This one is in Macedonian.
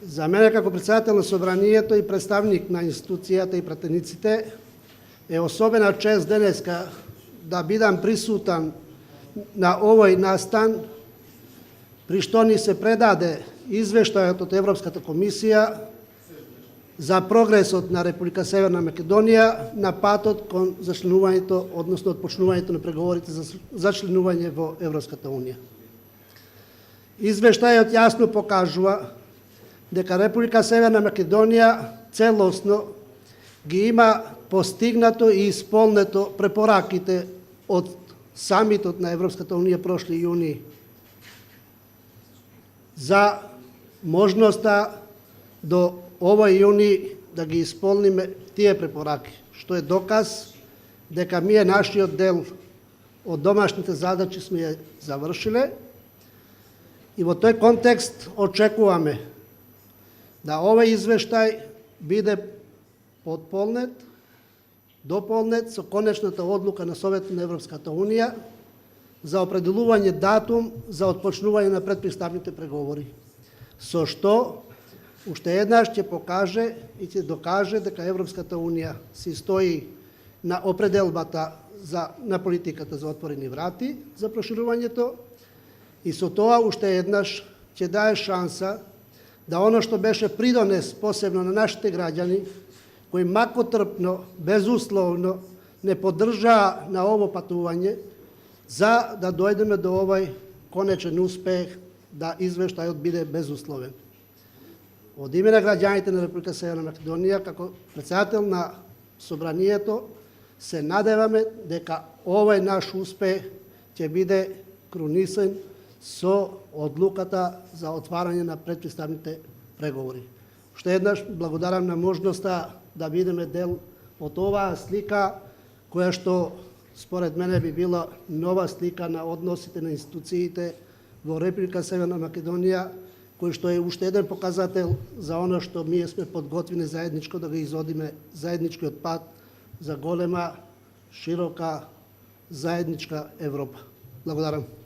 За мене како председател на собранието и представник на институцијата и пратениците е особена чест денеска да бидам присутен на овој настан, при што ни се предаде извештајот од Европската комисија за прогресот на Република Северна Македонија на патот кон зачленувањето, односно отпочнувањето на преговорите за членување во Европската унија. Извештајот јасно покажува дека Република Северна Македонија целосно ги има постигнато и исполнето препораките од самитот на Европската унија прошли јуни за можноста до овој јуни да ги исполниме тие препораки, што е доказ дека ние нашиот дел од домашните задачи сме ја завршиле и во тој контекст очекуваме да овој извештај биде дополнет со конечната одлука на Советот на Европската унија за определување датум за отпочнување на предпристапните преговори, со што уште еднаш ќе покаже и ќе докаже дека Европската унија си стои на определбата на политиката за отворени врати за проширувањето и со тоа уште еднаш ќе дае шанса да оно што беше придонес посебно на нашите граѓани, кои макотрпно, безусловно не поддржаа на ово патување, за да дојдеме до овој конечен успех да извештајот биде безусловен. Од име на граѓаните на Република Северна Македонија, како председател на собранието, се надеваме дека овој наш успех ќе биде крунисен со одлуката за отварање на предпристапните преговори. Уште еднаш благодарам на можноста да бидеме дел од оваа слика, која што според мене би била нова слика на односите на институциите во Република Северна Македонија, кој што е уште еден показател за оно што ние сме подготвени заедничко да го изодиме заедничкиот пат за голема, широка, заедничка Европа. Благодарам.